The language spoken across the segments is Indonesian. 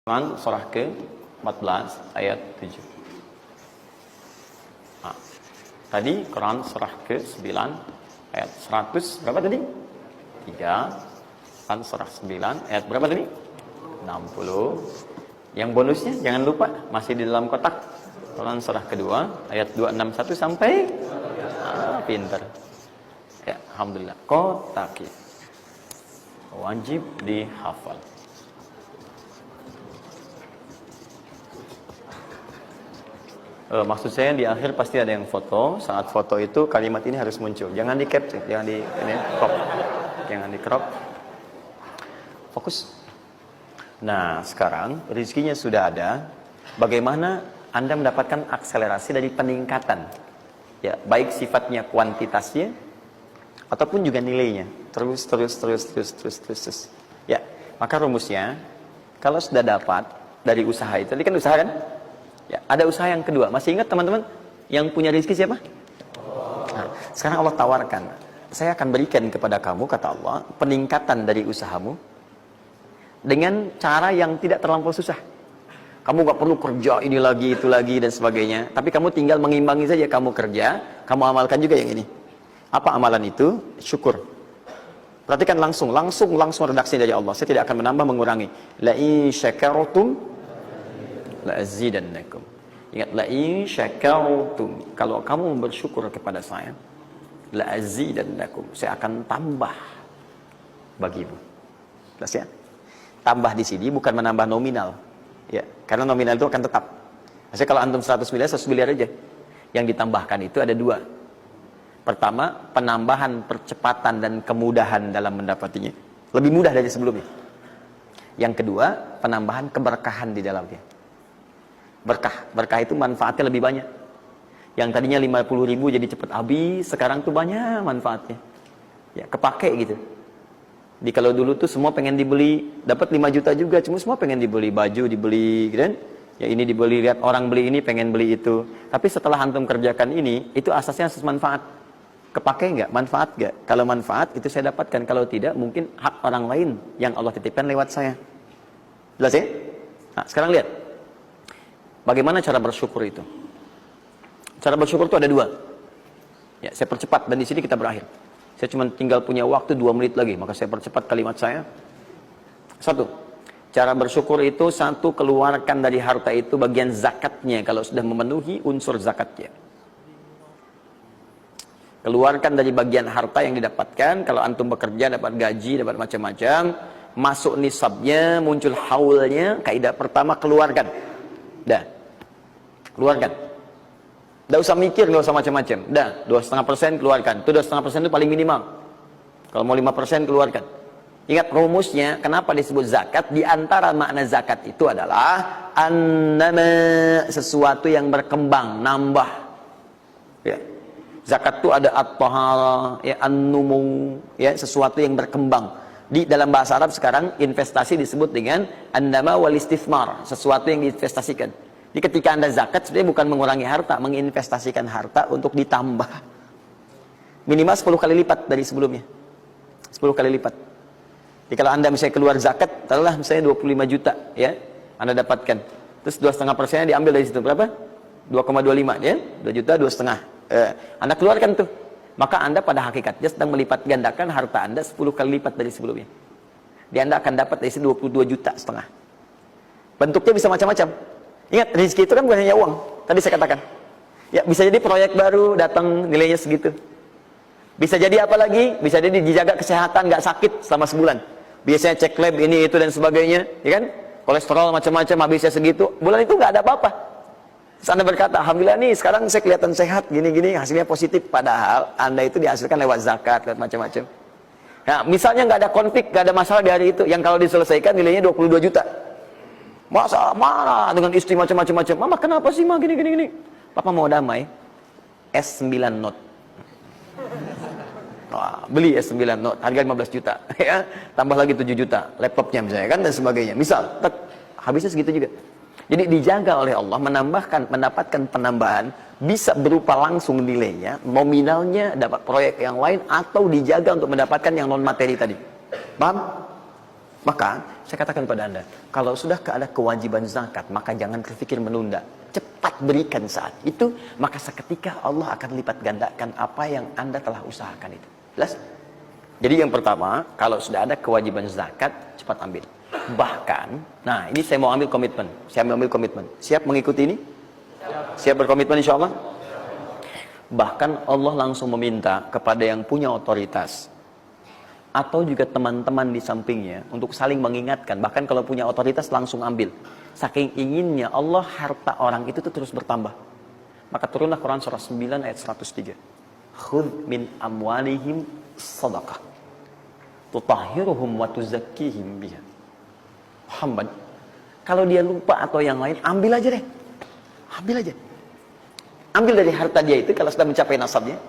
Quran surah ke-14 ayat 7. Nah, tadi Quran surah ke-9 ayat 100 berapa tadi? 3. Quran surah 9 ayat berapa tadi? 60. Yang bonusnya jangan lupa masih di dalam kotak. Quran surah kedua ayat 261 sampai pinter. Ya, alhamdulillah. Kotak wajib dihafal. Maksud saya di akhir pasti ada yang foto. Saat foto itu kalimat ini harus muncul. Jangan di capture, jangan di crop. Jangan di crop. Fokus. Nah, sekarang rezekinya sudah ada. Bagaimana Anda mendapatkan akselerasi dari peningkatan? Ya, baik sifatnya kuantitasnya ataupun juga nilainya. Terus. Ya, maka rumusnya kalau sudah dapat dari usaha itu, tadi kan usaha kan? Ya, ada usaha yang kedua. Masih ingat teman-teman yang punya rezeki siapa? Nah, sekarang Allah tawarkan, saya akan berikan kepada kamu, kata Allah, peningkatan dari usahamu dengan cara yang tidak terlampau susah. Kamu gak perlu kerja ini lagi, itu lagi, dan sebagainya. Tapi kamu tinggal mengimbangi saja. Kamu kerja, kamu amalkan juga yang ini. Apa amalan itu? Syukur. Perhatikan langsung redaksi dari Allah. Saya tidak akan menambah, mengurangi. La in syakartum la'azidannakum. Ingat, la in syakartum, kalau kamu bersyukur kepada saya, la'azidannakum, saya akan tambah bagimu. Jelas ya? Tambah di sini bukan menambah nominal. Ya, karena nominal itu akan tetap. Maksudnya kalau antum 100 miliar aja. Yang ditambahkan itu ada dua. Pertama, penambahan percepatan dan kemudahan dalam mendapatinya. Lebih mudah dari sebelumnya. Yang kedua, penambahan keberkahan di dalamnya. Berkah itu manfaatnya lebih banyak. Yang tadinya 50.000 jadi cepat habis, sekarang tuh banyak manfaatnya. Ya, kepake gitu. Jadi kalau dulu tuh semua pengen dibeli, dapat 5 juta juga, cuma semua pengen dibeli baju, dibeli gitu kan? Ya ini dibeli, lihat orang beli ini, pengen beli itu. Tapi setelah antum kerjakan ini, itu asasnya asas manfaat. Kepake nggak? Manfaat nggak? Kalau manfaat itu saya dapatkan, kalau tidak mungkin hak orang lain yang Allah titipkan lewat saya. Jelas ya? Nah, sekarang lihat. Bagaimana cara bersyukur itu? Cara bersyukur itu ada dua. Ya, saya percepat dan di sini kita berakhir. Saya cuma tinggal punya waktu 2 menit lagi, maka saya percepat kalimat saya. 1. Cara bersyukur itu 1, keluarkan dari harta itu bagian zakatnya kalau sudah memenuhi unsur zakatnya. Keluarkan dari bagian harta yang didapatkan kalau antum bekerja dapat gaji, dapat macam-macam, masuk nisabnya, muncul haulnya, kaidah pertama keluarkan. Dah, keluarkan. Tidak usah mikir, tidak usah macam-macam. Dah, 2,5% keluarkan. Itu 2,5% itu paling minimal. Kalau mau 5% keluarkan. Ingat rumusnya, kenapa disebut zakat? Di antara makna zakat itu adalah annama, sesuatu yang berkembang, nambah. Ya. Zakat itu ada at-tahara, ya, an-numu, ya, sesuatu yang berkembang. Di dalam bahasa Arab sekarang investasi disebut dengan annama wal istifmar, sesuatu yang diinvestasikan. Jadi ketika Anda zakat sebenarnya bukan mengurangi harta, menginvestasikan harta untuk ditambah. Minimal 10 kali lipat dari sebelumnya. 10 kali lipat. Jadi kalau Anda misalnya keluar zakat, taruhlah misalnya 25 juta, ya, Anda dapatkan. Terus 2,5% diambil dari situ berapa? 2,25, ya, 2 juta 2,5. Anda keluarkan tuh. Maka Anda pada hakikatnya sedang melipat gandakan harta Anda 10 kali lipat dari sebelumnya. Jadi Anda akan dapat dari 22,5 juta. Bentuknya bisa macam-macam. Ingat, rezeki itu kan bukan hanya uang. Tadi saya katakan. Ya, bisa jadi proyek baru datang nilainya segitu. Bisa jadi apa lagi? Bisa jadi dijaga kesehatan, nggak sakit selama sebulan. Biasanya cek lab ini itu dan sebagainya, ya kan? Kolesterol macam-macam habisnya segitu. Bulan itu nggak ada apa-apa. Terus Anda berkata, alhamdulillah nih sekarang saya kelihatan sehat, gini-gini, hasilnya positif. Padahal Anda itu dihasilkan lewat zakat, lewat macam-macam. Nah, misalnya nggak ada konflik, nggak ada masalah di hari itu, yang kalau diselesaikan nilainya 22 juta. Masa marah dengan istri macam-macam. Mama kenapa sih ma gini-gini? Papa mau damai. S9 Note. Wah, beli S9 Note, harga 15 juta. Ya, tambah lagi 7 juta. Laptopnya misalnya kan, dan sebagainya. Misal, habisnya segitu juga. Jadi dijaga oleh Allah, mendapatkan penambahan, bisa berupa langsung nilainya, nominalnya, dapat proyek yang lain, atau dijaga untuk mendapatkan yang non materi tadi. Paham? Maka saya katakan pada Anda, kalau sudah ada kewajiban zakat, maka jangan berpikir menunda. Cepat berikan saat itu, maka seketika Allah akan lipat gandakan apa yang Anda telah usahakan itu. Jelas? Jadi yang pertama, kalau sudah ada kewajiban zakat, cepat ambil. Bahkan, nah ini saya mau ambil komitmen. Saya mau ambil komitmen. Siap mengikuti ini? Siap berkomitmen insya Allah? Bahkan Allah langsung meminta kepada yang punya otoritas atau juga teman-teman di sampingnya untuk saling mengingatkan. Bahkan kalau punya otoritas langsung ambil. Saking inginnya Allah harta orang itu tuh terus bertambah. Maka turunlah Quran surah 9 ayat 103. Khudh min amwalihim sadaqah tutahhiruhum wa tuzakkihim biha. Muhammad, kalau dia lupa atau yang lain, ambil aja deh. Ambil aja. Ambil dari harta dia itu kalau sudah mencapai nasabnya.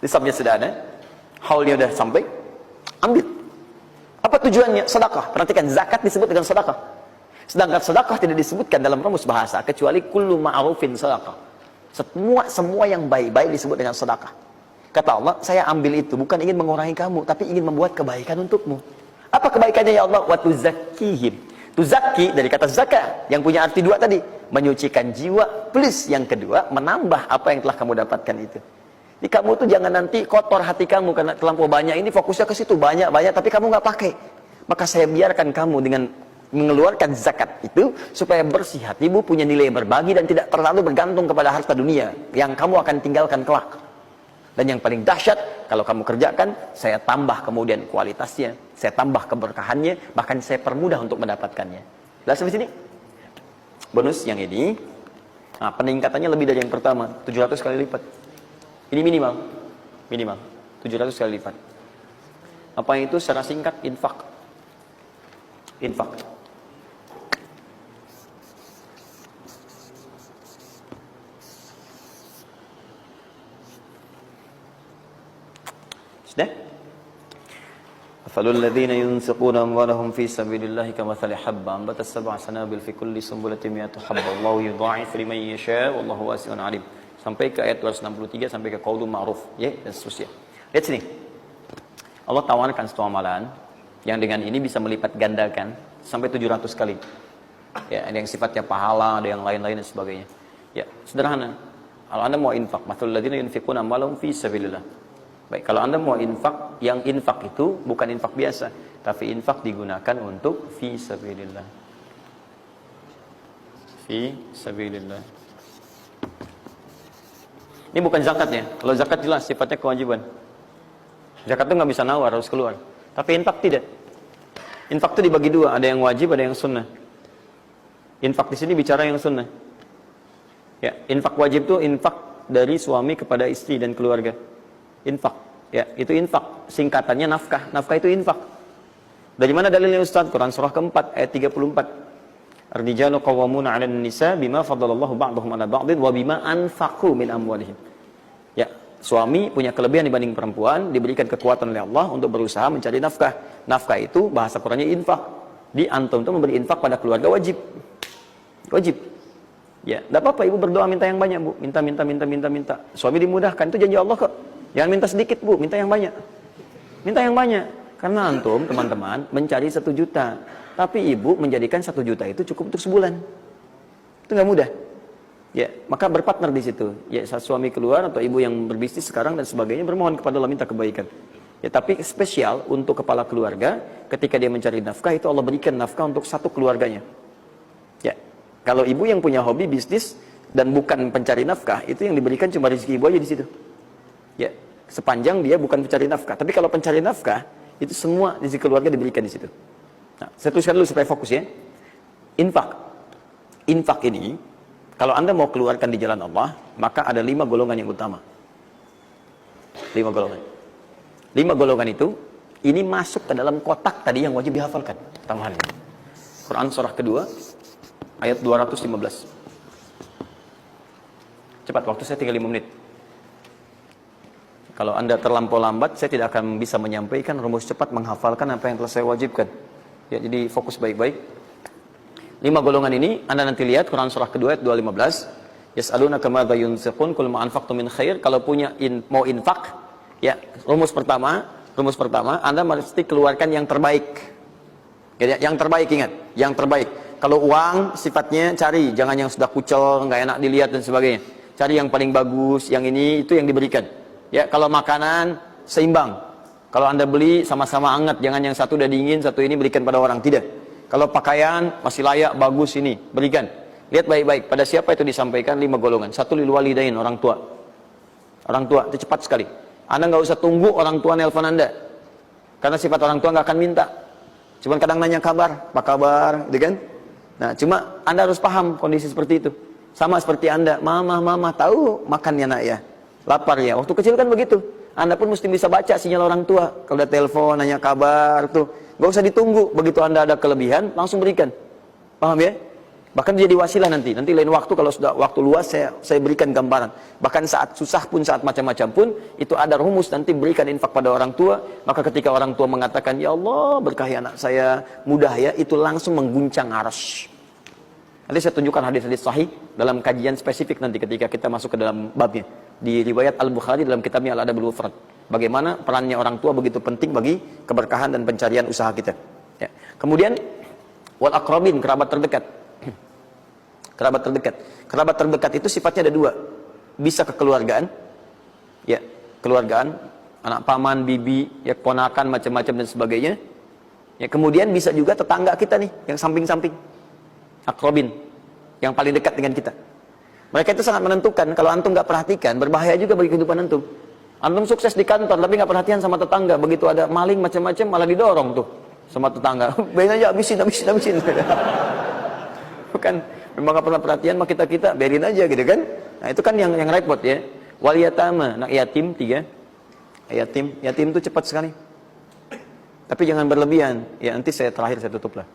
Nisabnya sudah ada, haulnya sudah sampai, ambil. Apa tujuannya? Sedekah. Perhatikan, zakat disebut dengan sedekah. Sedangkan sedekah tidak disebutkan dalam rumus bahasa kecuali kullu ma'rufin sedekah. Semua yang baik-baik disebut dengan sedekah. Kata Allah, saya ambil itu bukan ingin mengurangi kamu, tapi ingin membuat kebaikan untukmu. Apa kebaikannya ya Allah? Wa tuzakkihim. Tuzakki dari kata zakat yang punya arti dua tadi, menyucikan jiwa, plus yang kedua menambah apa yang telah kamu dapatkan itu. Jadi kamu tuh jangan nanti kotor hati kamu karena terlampau banyak ini, fokusnya ke situ banyak tapi kamu nggak pakai. Maka saya biarkan kamu dengan mengeluarkan zakat itu supaya bersih hatimu, punya nilai berbagi dan tidak terlalu bergantung kepada harta dunia yang kamu akan tinggalkan kelak. Dan yang paling dahsyat, kalau kamu kerjakan, saya tambah kemudian kualitasnya, saya tambah keberkahannya, bahkan saya permudah untuk mendapatkannya. Lihat sampai sini. Bonus yang ini, nah, peningkatannya lebih dari yang pertama, 700 kali lipat. Ini minimal 700 kali lipat. Apa itu secara singkat? Infak. Sudah? Afalul ladzina yunfiquna amwalahum fi sabilillahi kamathali habba ambatat sab'a sanabil fi kulli sunbulatin mi'atu habba Allahu yudha'if liman yasha' wallahu wasi'un 'alim. Sampai ke ayat 263 sampai ke qaulun ma'ruf, ya, dan seterusnya. Lihat sini. Allah tawarkan satu amalan yang dengan ini bisa melipat gandakan sampai 700 kali. Ya, ada yang sifatnya pahala, ada yang lain-lain dan sebagainya. Ya, sederhana. Kalau Anda mau infak, mathalul ladzina yunfiquna amwalahum fi sabilillah. Baik, kalau Anda mau infak, yang infak itu bukan infak biasa, tapi infak digunakan untuk fi sabilillah. Fi sabilillah. Ini bukan zakatnya. Kalau zakat jelas sifatnya kewajiban. Zakat itu nggak bisa nawar, harus keluar. Tapi infak tidak. Infak itu dibagi dua, ada yang wajib, ada yang sunnah. Infak di sini bicara yang sunnah. Ya, infak wajib itu infak dari suami kepada istri dan keluarga. Infak, ya, itu infak. Singkatannya nafkah. Nafkah itu infak. Dari mana dalilnya Ustaz? Quran surah keempat ayat 34. Ar-rijalu qawwamuna 'alan nisa bima faddalallahu ba'dahum 'ala ba'din wa bima anfaqu min amwalihim. Ya, suami punya kelebihan dibanding perempuan, diberikan kekuatan oleh Allah untuk berusaha mencari nafkah. Nafkah itu bahasa Qur'annya infak. Di antum itu memberi infak pada keluarga wajib. Wajib. Ya, enggak apa-apa ibu berdoa minta yang banyak, Bu. Minta. Suami dimudahkan, itu janji Allah kok. Jangan minta sedikit, Bu, minta yang banyak. Minta yang banyak. Karena antum, teman-teman, mencari 1 juta. Tapi ibu menjadikan 1 juta itu cukup untuk sebulan. Itu nggak mudah. Ya, maka berpartner di situ. Ya, saat suami keluar atau ibu yang berbisnis sekarang dan sebagainya, bermohon kepada Allah minta kebaikan. Ya, tapi spesial untuk kepala keluarga, ketika dia mencari nafkah, itu Allah berikan nafkah untuk satu keluarganya. Ya, kalau ibu yang punya hobi bisnis dan bukan pencari nafkah, itu yang diberikan cuma rezeki ibu aja di situ. Ya, sepanjang dia bukan pencari nafkah. Tapi kalau pencari nafkah, itu semua rezeki keluarga diberikan di situ. Nah, saya tuliskan dulu supaya fokus ya. Infak. Infak ini, kalau Anda mau keluarkan di jalan Allah, maka ada 5 golongan yang utama. 5 golongan. 5 golongan itu, ini masuk ke dalam kotak tadi yang wajib dihafalkan. Tambahannya. Quran surah kedua, ayat 215. Cepat, waktu saya tinggal 5 menit. Kalau Anda terlampau lambat, saya tidak akan bisa menyampaikan rumus cepat menghafalkan apa yang telah saya wajibkan. Ya, jadi fokus baik-baik. 5 golongan ini Anda nanti lihat Quran surah kedua ayat 215. Yas'alunaka madza yunfiqun qul ma anfaqtum min khair. Kalau punya mau infak, ya, rumus pertama Anda mesti keluarkan yang terbaik. Yang terbaik, ingat, yang terbaik. Kalau uang sifatnya cari, jangan yang sudah kucel, nggak enak dilihat dan sebagainya. Cari yang paling bagus, yang ini itu yang diberikan. Ya, kalau makanan seimbang. Kalau Anda beli sama-sama hangat, jangan yang satu udah dingin, satu ini berikan pada orang, tidak. Kalau pakaian masih layak, bagus ini, berikan. Lihat baik-baik, pada siapa itu disampaikan 5 golongan. Satu lil walidain, orang tua. Orang tua, itu cepat sekali. Anda nggak usah tunggu orang tua nelpon Anda. Karena sifat orang tua nggak akan minta. Cuman kadang nanya kabar, apa kabar, gitu kan? Nah, cuma Anda harus paham kondisi seperti itu. Sama seperti Anda, mama, tahu makannya nak ya? Lapar ya? Waktu kecil kan begitu. Anda pun mesti bisa baca sinyal orang tua. Kalau udah telepon, nanya kabar, tuh. Nggak usah ditunggu. Begitu Anda ada kelebihan, langsung berikan. Paham ya? Bahkan jadi wasilah nanti. Nanti lain waktu, kalau sudah waktu luas, saya berikan gambaran. Bahkan saat susah pun, saat macam-macam pun, itu ada rumus nanti berikan infak pada orang tua. Maka ketika orang tua mengatakan, ya Allah, berkahi anak saya, mudah ya, itu langsung mengguncang arsy. Nanti saya tunjukkan hadis-hadis sahih dalam kajian spesifik nanti ketika kita masuk ke dalam babnya. Di riwayat Al-Bukhari dalam kitabnya Al-Adabul Mufrad. Bagaimana perannya orang tua begitu penting bagi keberkahan dan pencarian usaha kita. Ya. Kemudian, wal aqrabin, kerabat terdekat. Kerabat terdekat. Kerabat terdekat itu sifatnya ada 2. Bisa kekeluargaan. Ya, keluargaan, anak paman, bibi, ya ponakan, macam-macam dan sebagainya. Ya, kemudian bisa juga tetangga kita nih, yang samping-samping. Akrobin, yang paling dekat dengan kita. Mereka itu sangat menentukan. Kalau antum nggak perhatikan, berbahaya juga bagi kehidupan antum. Antum sukses di kantor, tapi nggak perhatian sama tetangga. Begitu ada maling macam-macam, malah didorong tuh sama tetangga. Biarin aja, habisin. Bukan, memang nggak pernah perhatian sama kita, biarin aja gitu kan. Nah itu kan yang repot ya. Wal yatama, anak yatim 3. Yatim itu cepat sekali. Tapi jangan berlebihan. Ya nanti terakhir saya tutup lah.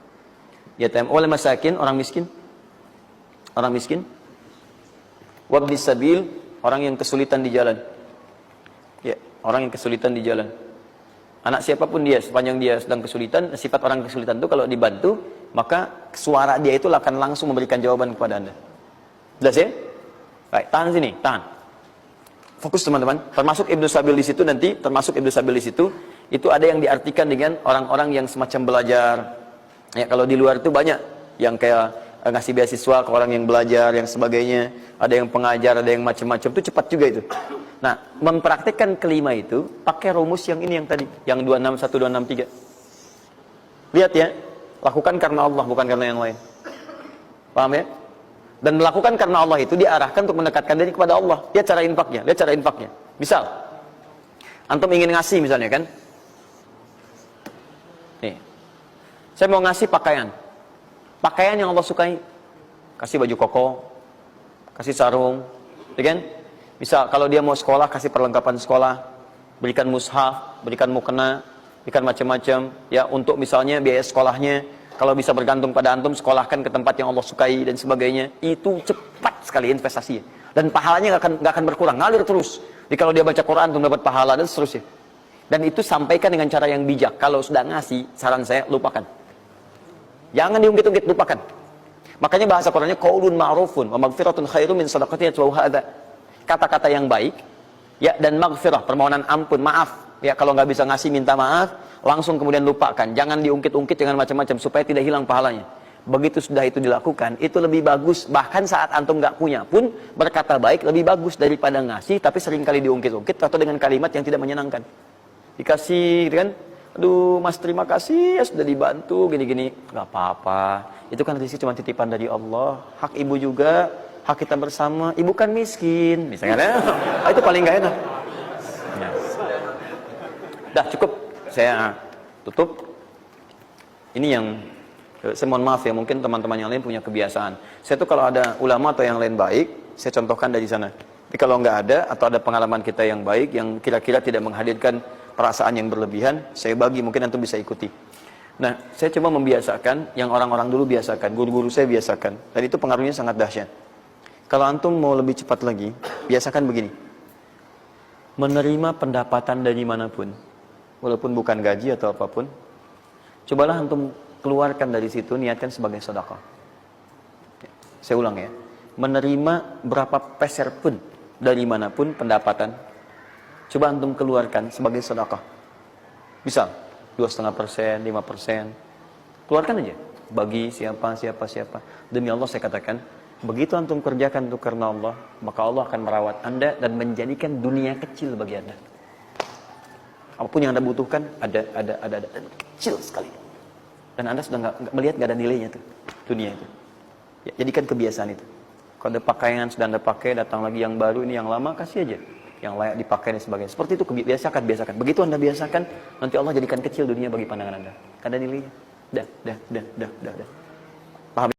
Yatim wal masakin, orang miskin. Wabnis sabil, orang yang kesulitan di jalan. Ya, orang yang kesulitan di jalan. Anak siapapun dia, sepanjang dia sedang kesulitan, sifat orang kesulitan itu kalau dibantu, maka suara dia itu akan langsung memberikan jawaban kepada Anda. Jelas ya? Baik, tahan sini, tahan. Fokus teman-teman. Termasuk Ibnu Sabil di situ nanti, itu ada yang diartikan dengan orang-orang yang semacam belajar. Ya, kalau di luar itu banyak yang kayak ngasih beasiswa ke orang yang belajar, yang sebagainya. Ada yang pengajar, ada yang macam-macam. Itu cepat juga itu. Nah, mempraktikkan kelima itu, pakai rumus yang ini yang tadi. Yang 261, 263. Lihat ya. Lakukan karena Allah, bukan karena yang lain. Paham ya? Dan melakukan karena Allah itu diarahkan untuk mendekatkan diri kepada Allah. Lihat cara infaknya. Misal, antum ingin ngasih misalnya kan. Nih. Saya mau ngasih pakaian. Pakaian yang Allah sukai. Kasih baju koko, kasih sarung, ya kan? Misal kalau dia mau sekolah, kasih perlengkapan sekolah, berikan mushaf, berikan mukena, berikan macam-macam, ya untuk misalnya biaya sekolahnya. Kalau bisa bergantung pada antum, sekolahkan ke tempat yang Allah sukai dan sebagainya. Itu cepat sekali investasinya. Dan pahalanya nggak akan berkurang, ngalir terus. Jadi kalau dia baca Quran, antum dapat pahala dan seterusnya. Dan itu sampaikan dengan cara yang bijak. Kalau sudah ngasih, saran saya lupakan. Jangan diungkit-ungkit, lupakan. Makanya bahasa Qurannya qaulun ma'rufun wa maghfiratun khairum min shadaqatin yatba'uha adza. Kata-kata yang baik, ya, dan maghfirah, permohonan ampun, maaf. Ya, kalau nggak bisa ngasih minta maaf, langsung kemudian lupakan. Jangan diungkit-ungkit, jangan macam-macam supaya tidak hilang pahalanya. Begitu sudah itu dilakukan, itu lebih bagus. Bahkan saat antum nggak punya pun berkata baik lebih bagus daripada ngasih tapi seringkali diungkit-ungkit atau dengan kalimat yang tidak menyenangkan. Dikasih, gitu kan? Aduh mas terima kasih ya sudah dibantu gini-gini. Gak apa-apa, itu kan rezeki cuma titipan dari Allah. Hak ibu juga, hak kita bersama. Ibu kan miskin misalnya. Itu paling gak enak ya. Dah cukup, saya tutup. Ini yang saya mohon maaf ya, mungkin teman-teman yang lain punya kebiasaan. Saya tuh kalau ada ulama atau yang lain baik, saya contohkan dari sana. Tapi kalau nggak ada atau ada pengalaman kita yang baik yang kira-kira tidak menghadirkan perasaan yang berlebihan, saya bagi, mungkin antum bisa ikuti. Nah, saya coba membiasakan yang orang-orang dulu biasakan, guru-guru saya biasakan, dan itu pengaruhnya sangat dahsyat. Kalau antum mau lebih cepat lagi, biasakan begini. Menerima pendapatan dari manapun, walaupun bukan gaji atau apapun, cobalah antum keluarkan dari situ, niatkan sebagai sedekah. Saya ulang ya, menerima berapa peser pun dari manapun pendapatan, coba antum keluarkan sebagai sedekah. Misal 2,5%, 5%, Keluarkan aja. Bagi siapa. Demi Allah saya katakan, begitu antum kerjakan itu karena Allah, maka Allah akan merawat Anda dan menjadikan dunia kecil bagi Anda. Apapun yang Anda butuhkan, ada kecil sekali. Dan Anda sudah nggak melihat, nggak ada nilainya tuh dunia itu. Ya, jadikan kebiasaan itu. Kalau ada pakaian sudah Anda pakai, datang lagi yang baru, ini yang lama kasih aja, yang layak dipakai dan sebagainya. Seperti itu biasakan. Begitu Anda biasakan, nanti Allah jadikan kecil dunia bagi pandangan Anda. Ada nilainya. Dah. Paham?